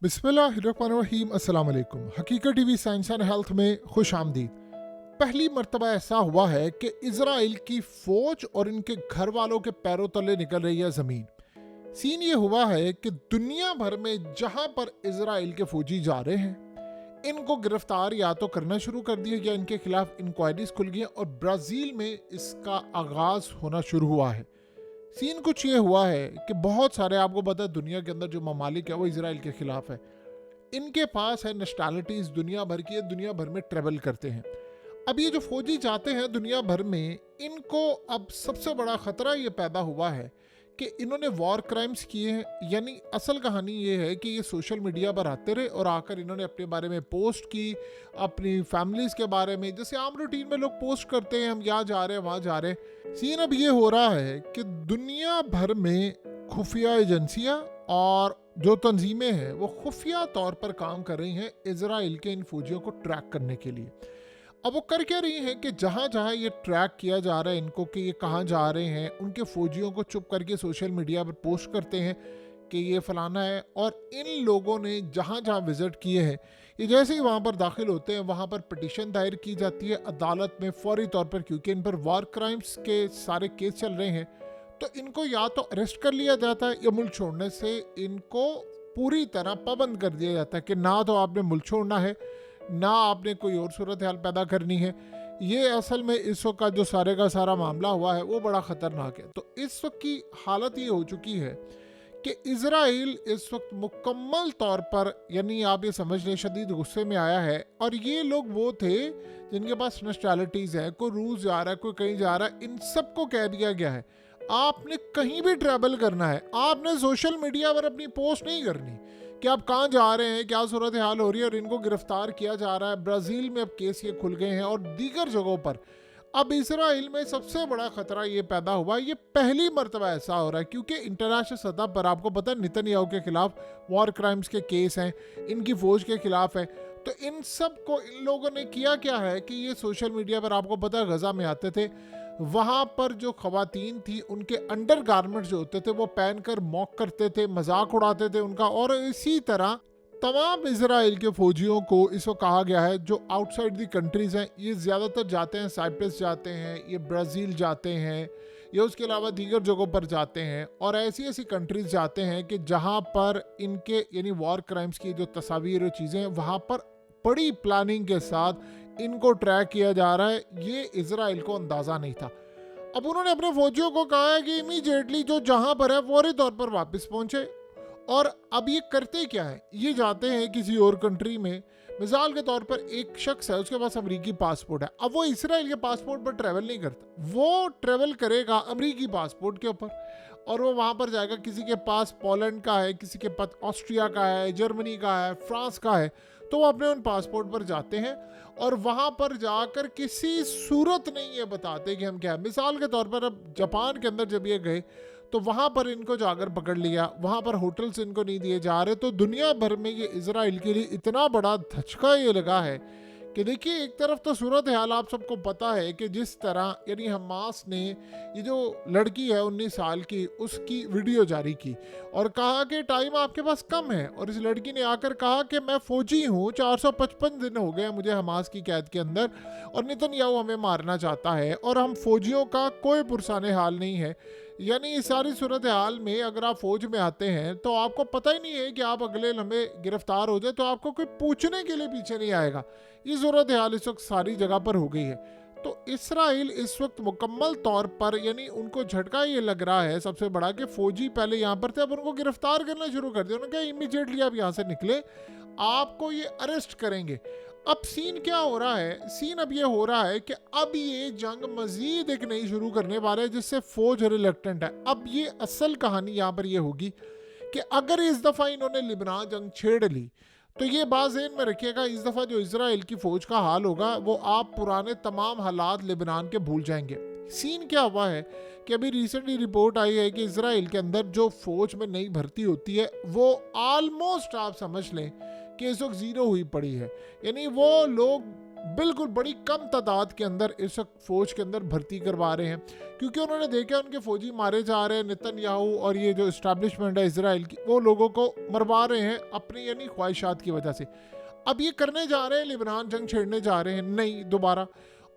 बिस्मिल्लाहिर्रहमानिर्रहीम। अस्सलाम वालेकुम। हकीकत टीवी साइंस एंड हेल्थ में खुश आमदीद। पहली मर्तबा ऐसा हुआ है कि इजराइल की फौज और इनके घर वालों के पैरों तले निकल रही है ज़मीन। सीन ये हुआ है कि दुनिया भर में जहां पर इजराइल के फौजी जा रहे हैं, इनको गिरफ्तार या तो करना शुरू कर दिया गया, इनके खिलाफ इंक्वायरीज खुल गई और ब्राज़ील में इसका आगाज़ होना शुरू हुआ है। सीन कुछ ये हुआ है कि बहुत सारे, आपको पता है, दुनिया के अंदर जो ममालिक है वो इसराइल के खिलाफ है। इनके पास है नेशनैलिटीज दुनिया भर की, दुनिया भर में ट्रेवल करते हैं। अब ये जो फौजी जाते हैं दुनिया भर में, इनको अब सबसे बड़ा खतरा ये पैदा हुआ है कि इन्होंने वॉर क्राइम्स किए हैं। यानी असल कहानी ये है कि ये सोशल मीडिया पर आते रहे और आकर इन्होंने अपने बारे में पोस्ट की, अपनी फैमिलीज के बारे में, जैसे आम रूटीन में लोग पोस्ट करते हैं, हम यहाँ जा रहे हैं वहाँ जा रहे हैं। सीन अब ये हो रहा है कि दुनिया भर में खुफिया एजेंसियाँ और जो तंजीमें हैं वो खुफिया तौर पर काम कर रही हैं इजराइल के इन फौजियों को ट्रैक करने के लिए। अब वो कर क्या रही हैं कि जहाँ जहाँ ये ट्रैक किया जा रहा है इनको कि ये कहाँ जा रहे हैं, उनके फौजियों को चुप करके सोशल मीडिया पर पोस्ट करते हैं कि ये फलाना है। और इन लोगों ने जहाँ जहाँ विजिट किए हैं, ये जैसे ही वहाँ पर दाखिल होते हैं वहाँ पर पिटीशन दायर की जाती है अदालत में फौरी तौर पर, क्योंकि इन पर वॉर क्राइम्स के सारे केस चल रहे हैं। तो इनको या तो अरेस्ट कर लिया जाता है या मुल्क छोड़ने से इनको पूरी तरह पाबंद कर दिया जाता है कि ना तो आपने मुल्क छोड़ना है, ना आपने कोई और सूरत हाल पैदा करनी है। ये असल में इस वक्त का जो सारे का सारा मामला हुआ है वो बड़ा ख़तरनाक है। तो इस वक्त की हालत ये हो चुकी है कि इजराइल इस वक्त मुकम्मल तौर पर, यानी आप ये समझ लें, शदीद गुस्से में आया है। और ये लोग वो थे जिनके पास नेशनैलिटीज़ है, कोई रूस जा रहा है, कोई कहीं जा रहा है, इन सबको कह दिया गया है आपने कहीं भी ट्रैवल करना है, आपने सोशल मीडिया पर अपनी पोस्ट नहीं करनी कि आप कहाँ जा रहे हैं, क्या सूरत हाल हो रही है। और इनको गिरफ्तार किया जा रहा है। ब्राज़ील में अब केस ये खुल गए हैं और दीगर जगहों पर। अब इसराइल में सबसे बड़ा खतरा ये पैदा हुआ, ये पहली मर्तबा ऐसा हो रहा है क्योंकि इंटरनेशनल सतह पर आपको पता है नेतन्याहू के खिलाफ वॉर क्राइम्स के केस हैं, इनकी फौज के खिलाफ है। तो इन सब को इन लोगों ने किया क्या है कि ये सोशल मीडिया पर, आपको पता है, गजा में आते थे, वहाँ पर जो खवातीन थी उनके अंडर गारमेंट्स जो होते थे वो पहनकर मॉक करते थे, मजाक उड़ाते थे उनका। और इसी तरह तमाम इजराइल के फौजियों को इसको कहा गया है जो आउटसाइड दी कंट्रीज़ हैं, ये ज़्यादातर जाते हैं, साइप्रस जाते हैं, ये ब्राज़ील जाते हैं, ये उसके अलावा दीगर जगहों पर जाते हैं और ऐसी ऐसी कंट्रीज़ जाते हैं कि जहाँ पर इनके यानी वॉर क्राइम्स की जो तस्वीर और चीज़ें हैं वहाँ पर बड़ी प्लानिंग के साथ इनको ट्रैक किया जा रहा है। ये इजराइल को अंदाज़ा नहीं था। अब उन्होंने अपने फौजियों को कहा है कि इमीडिएटली जो जहाँ पर है फौरी तौर पर वापस पहुँचे। और अब ये करते क्या है, ये जाते हैं किसी और कंट्री में। मिसाल के तौर पर एक शख्स है, उसके पास अमेरिकी पासपोर्ट है। अब वो इसराइल के पासपोर्ट पर ट्रैवल नहीं करता, वो ट्रैवल करेगा अमेरिकी पासपोर्ट के ऊपर। और वो वहाँ पर जाएगा, किसी के पास पोलैंड का है, किसी के पास ऑस्ट्रिया का है, जर्मनी का है, फ्रांस का है, तो वो अपने उन पासपोर्ट पर जाते हैं और वहाँ पर जाकर किसी सूरत नहीं ये बताते कि हम क्या है। मिसाल के तौर पर अब जापान के अंदर जब ये गए तो वहाँ पर इनको जाकर पकड़ लिया, वहाँ पर होटल्स इनको नहीं दिए जा रहे। तो दुनिया भर में ये इजराइल के लिए इतना बड़ा धचका ये लगा है कि देखिए, एक तरफ तो सूरत हाल आप सबको पता है कि जिस तरह यानी हमास ने ये जो लड़की है 19 साल की, उसकी वीडियो जारी की और कहा कि टाइम आपके पास कम है। और इस लड़की ने आकर कहा कि मैं फौजी हूँ, 455 दिन हो गए मुझे हमास की कैद के अंदर और नेतन्याहू हमें मारना चाहता है और हम फौजियों का कोई पुरसाने हाल नहीं है। यानी इस सारी सूरत हाल में अगर आप फौज में आते हैं तो आपको पता ही नहीं है कि आप अगले लम्हे गिरफ्तार हो जाए तो आपको कोई पूछने के लिए पीछे नहीं आएगा। ये सूरत हाल इस वक्त सारी जगह पर हो गई है। तो इसराइल इस वक्त मुकम्मल तौर पर, यानी उनको झटका ये लग रहा है सबसे बड़ा कि फौजी पहले यहाँ पर थे, अब उनको गिरफ्तार करना शुरू कर दिया। उन्होंने कहा इमीडिएटली आप यहाँ से निकले, आपको ये अरेस्ट करेंगे। अब सीन क्या हो रहा है, सीन अब ये हो रहा है कि अब ये जंग मजीद एक नई शुरू करने वाले हैं जिससे फौज रिलक्टेंट है। अब ये असल कहानी यहाँ पर ये होगी कि अगर इस दफ़ा इन्होंने लिबनान जंग छेड़ ली तो ये बात ज़हन में रखिएगा, इस दफ़ा जो इजराइल की फ़ौज का हाल होगा वो आप पुराने तमाम हालात लिबनान के भूल जाएंगे। सीन क्या हुआ है कि अभी रिसेंटली रिपोर्ट आई है कि इजराइल के अंदर जो फ़ौज में नई भर्ती होती है वो ऑलमोस्ट आप समझ लें कि इस वक्त ज़ीरो हुई पड़ी है। यानी वो लोग बिल्कुल बड़ी कम तादाद के अंदर इस वक्त फौज के अंदर भर्ती करवा रहे हैं, क्योंकि उन्होंने देखा उनके फौजी मारे जा रहे हैं। नेतन्याहू और ये जो इस्टेब्लिशमेंट है इजराइल की, वो लोगों को मरवा रहे हैं अपनी यानी ख्वाहिशात की वजह से। अब ये करने जा रहे हैं, लेबनान जंग छेड़ने जा रहे हैं नहीं दोबारा,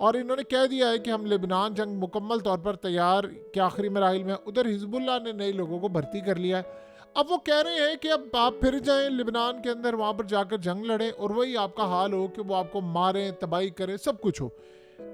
और इन्होंने कह दिया है कि हम लेबनान जंग मुकम्मल तौर पर तैयार के आखिरी मराहिल में। उधर हिजबुल्लाह ने नए लोगों को भर्ती कर लिया है। अब वो कह रहे हैं कि अब आप फिर जाएं लेबनान के अंदर, वहाँ पर जाकर जंग लड़ें और वही आपका हाल हो कि वो आपको मारें, तबाही करें, सब कुछ हो।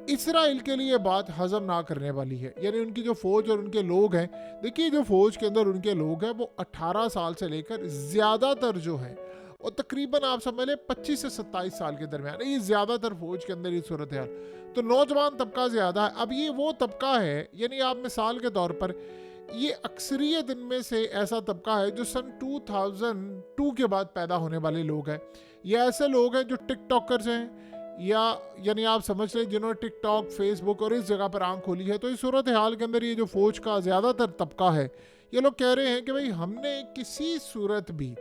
इसराइल के लिए बात हजम ना करने वाली है। यानी उनकी जो फौज और उनके लोग हैं, देखिए जो फौज के अंदर उनके लोग हैं वो 18 साल से लेकर ज़्यादातर जो हैं और तकरीबन आप समझ लें 25 से 27 साल के दरमियान, ये ज़्यादातर फौज के अंदर ये सूरत है। तो नौजवान तबका ज़्यादा है। अब ये वो तबका है, यानी आप मिसाल के तौर पर ये अक्सरियत इनमें से ऐसा तबका है जो सन 2002 के बाद पैदा होने वाले लोग हैं। ये ऐसे लोग हैं जो टिकटॉकर्स हैं, या यानी आप समझ लें जिन्होंने टिकटॉक, फेसबुक और इस जगह पर आंख खोली है। तो इस सूरत हाल के अंदर ये जो फौज का ज़्यादातर तबका है, ये लोग कह रहे हैं कि भाई हमने किसी सूरत भी,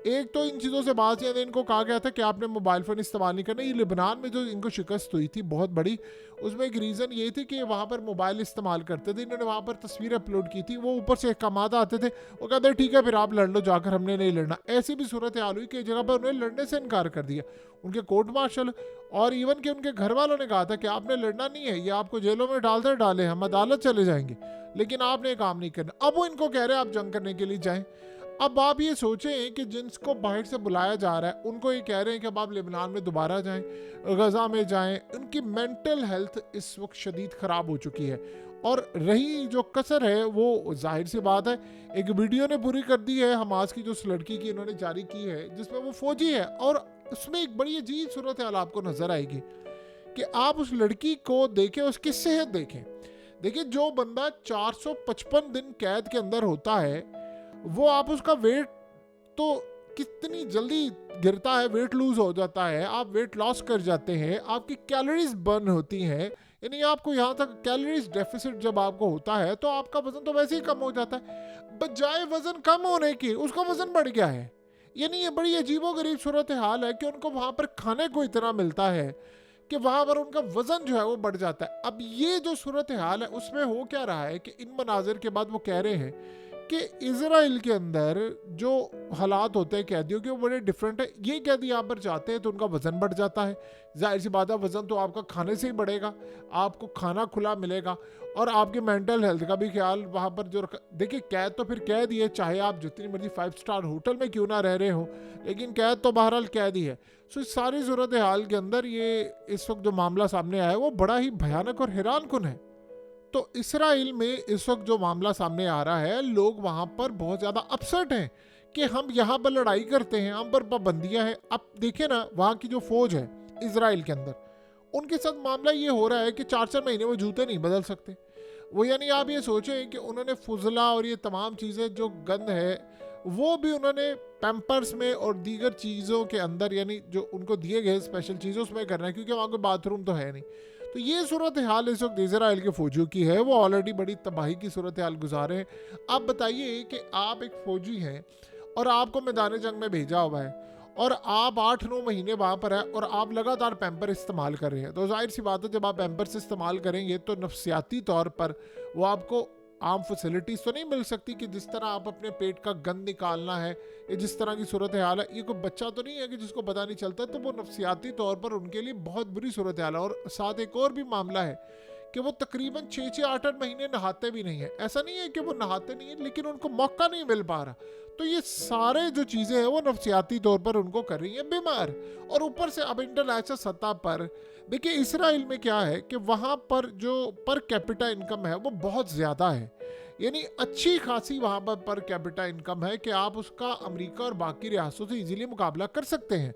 एक तो इन चीज़ों से बात याद है, इनको कहा गया था कि आपने मोबाइल फ़ोन इस्तेमाल नहीं करना। ये लेबनान में जो इनको शिकस्त हुई थी बहुत बड़ी, उसमें एक रीज़न ये थी कि वहाँ पर मोबाइल इस्तेमाल करते थे। इन्होंने वहाँ पर तस्वीर अपलोड की थी, वो ऊपर से अहकामात आते थे, वो कहते ठीक है फिर आप लड़ लो जाकर, हमने नहीं लड़ना। ऐसी भी सूरत हाल हुई कि जगह पर उन्होंने लड़ने से इनकार कर दिया। उनके कोर्ट मार्शल और इवन के उनके घर वालों ने कहा था कि आपने लड़ना नहीं है, ये आपको जेलों में डालते डाले, हम अदालत चले जाएंगे, लेकिन आपने ये काम नहीं करना। अब वो इनको कह रहे हैं आप जंग करने के लिए जाएं। अब आप ये सोचें कि जिनको बाहर से बुलाया जा रहा है उनको ये कह रहे हैं कि अब आप लेबनान में दोबारा जाएं, गज़ा में जाएं। उनकी मेंटल हेल्थ इस वक्त शदीद ख़राब हो चुकी है। और रही जो कसर है वो जाहिर सी बात है, एक वीडियो ने पूरी कर दी है हमास की, जो उस लड़की की इन्होंने जारी की है जिसमें वो फौजी है, और उसमें एक बड़ी अजीब सूरत हाल आपको नज़र आएगी कि आप उस लड़की को देखें, उसकी सेहत देखें। देखिए जो बंदा 455 दिन कैद के अंदर होता है, वो आप उसका वेट तो कितनी जल्दी गिरता है, वेट लूज हो जाता है, आप वेट लॉस कर जाते हैं, आपकी कैलोरीज बर्न होती हैं। यानी आपको यहाँ तक कैलोरीज डेफिसिट जब आपको होता है तो आपका वजन तो वैसे ही कम हो जाता है, बजाय वजन कम होने की उसका वजन बढ़ गया है। यानी ये बड़ी अजीबोगरीब सूरत हाल है कि उनको वहाँ पर खाने को इतना मिलता है कि वहाँ पर उनका वजन जो है वो बढ़ जाता है। अब ये जो सूरत हाल है उसमें हो क्या रहा है कि इन मनाजिर के बाद वो कह रहे हैं कि इजराइल के अंदर जो हालात होते हैं कैदियों के वो बड़े डिफरेंट है। ये कैदी यहाँ पर जाते हैं तो उनका वज़न बढ़ जाता है, जाहिर सी बात है वज़न तो आपका खाने से ही बढ़ेगा, आपको खाना खुला मिलेगा और आपके मेंटल हेल्थ का भी ख्याल वहाँ पर जो देखिए कैद तो फिर कैद ही है, चाहे आप जितनी मर्जी 5 स्टार होटल में क्यों ना रह रहे हो, लेकिन कैद तो बहरहाल कैद ही है। सो इस सारी सूरत हाल के अंदर ये इस वक्त जो मामला सामने आया है वो बड़ा ही भयानक और हैरान कुन है। तो इसराइल में इस वक्त जो मामला सामने आ रहा है, लोग वहाँ पर बहुत ज़्यादा अपसेट हैं कि हम यहाँ पर लड़ाई करते हैं, हम पर पाबंदियाँ हैं। अब देखें ना वहाँ की जो फौज है इसराइल के अंदर, उनके साथ मामला ये हो रहा है कि 4-4 महीने वो जूते नहीं बदल सकते। वो यानी आप ये सोचें कि उन्होंने फुजला और ये तमाम चीज़ें जो गंद है वो भी उन्होंने पैम्पर्स में और दीगर चीज़ों के अंदर, यानी जो उनको दिए गए स्पेशल चीज़ों उसमें करना है, क्योंकि वहाँ कोई बाथरूम तो है नहीं। तो ये सूरत हाल इस वक्त इसराइल के फौजियों की है, वो ऑलरेडी बड़ी तबाही की सूरत हाल गुजारे हैं। आप बताइए कि आप एक फ़ौजी हैं और आपको मैदान जंग में भेजा हुआ है और आप 8-9 महीने वहाँ पर है और आप लगातार पैम्पर इस्तेमाल कर रहे हैं, तो जाहिर सी बात है जब आप पैम्पर्स इस्तेमाल करेंगे तो नफ्सियाती तौर पर वो आपको आम फैसिलिटीज़ तो नहीं मिल सकती कि जिस तरह आप अपने पेट का गंद निकालना है, ये जिस तरह की सूरत हाल है, ये कोई बच्चा तो नहीं है कि जिसको पता नहीं चलता। तो वो नफ्सियाती तौर पर उनके लिए बहुत बुरी सूरत हाल है। और साथ एक और भी मामला है कि वो तकरीबन 6-8 महीने नहाते भी नहीं है। ऐसा नहीं है कि वो नहाते नहीं है, लेकिन उनको मौका नहीं मिल पा रहा। तो ये सारे जो चीज़ें हैं वो नफ्सियाती तौर पर उनको कर रही हैं बीमार। और ऊपर से अब इंटरनेशनल सतह पर देखिए इसराइल में क्या है कि वहाँ पर जो पर कैपिटा इनकम है वो बहुत ज़्यादा है, यानी अच्छी खासी वहाँ पर कैपिटा इनकम है कि आप उसका अमेरिका और बाकी रियासतों से इजीली मुकाबला कर सकते हैं।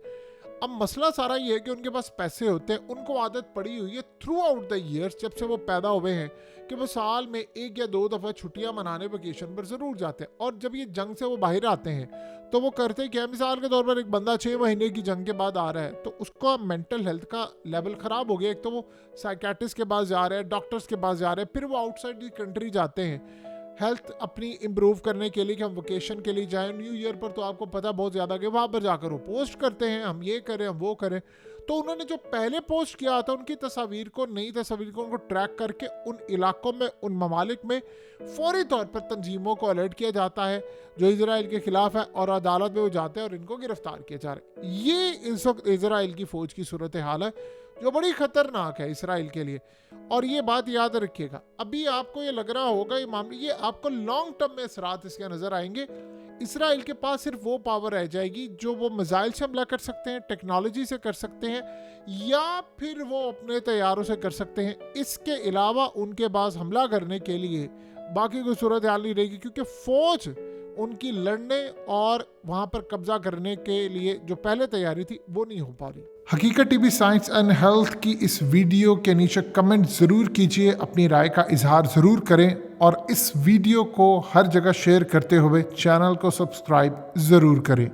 अब मसला सारा ये है कि उनके पास पैसे होते हैं, उनको आदत पड़ी हुई है थ्रू आउट द ईयर्स, जब से वो पैदा हुए हैं, कि वो साल में 1 या 2 दफ़ा छुट्टियां मनाने वेकेशन पर ज़रूर जाते हैं। और जब ये जंग से वो बाहर आते हैं तो वो करते क्या, मिसाल के तौर पर एक बंदा 6 महीने की जंग के बाद आ रहा है तो उसका मेंटल हेल्थ का लेवल ख़राब हो गया। एक तो वो साइकेट्रिस्ट के पास जा रहे हैं, डॉक्टर्स के पास जा रहे हैं, फिर वो आउटसाइड दी कंट्री जाते हैं, हेल्थ अपनी इम्प्रूव करने के लिए कि हम वेकेशन के लिए जाएं। न्यू ईयर पर तो आपको पता बहुत ज़्यादा कि वहाँ पर जाकर वो पोस्ट करते हैं, हम ये करें हम वो करें। तो उन्होंने जो पहले पोस्ट किया था उनकी तस्वीर को, नई तस्वीर को उनको ट्रैक करके उन इलाकों में, उन ममालिक में फौरी तौर पर तंजीमों को अलर्ट किया जाता है जो इजराइल के खिलाफ है, और अदालत में वो जाते हैं और इनको गिरफ्तार किया जा रहा है। ये इस वक्त इजराइल की फ़ौज की सूरत हाल है जो बड़ी ख़तरनाक है इसराइल के लिए। और ये बात याद रखिएगा, अभी आपको ये लग रहा होगा ये मामले, ये आपको लॉन्ग टर्म में असरात इसके नज़र आएंगे। इसराइल के पास सिर्फ वो पावर रह जाएगी जो वो मिसाइल से हमला कर सकते हैं, टेक्नोलॉजी से कर सकते हैं, या फिर वो अपने तैयारों से कर सकते हैं। इसके अलावा उनके पास हमला करने के लिए बाकी कोई सूरत हाल नहीं रहेगी, क्योंकि फ़ौज उनकी लड़ने और वहाँ पर कब्जा करने के लिए जो पहले तैयारी थी वो नहीं हो पा रही। हकीकत टीवी साइंस एंड हेल्थ की इस वीडियो के नीचे कमेंट ज़रूर कीजिए, अपनी राय का इजहार ज़रूर करें, और इस वीडियो को हर जगह शेयर करते हुए चैनल को सब्सक्राइब ज़रूर करें।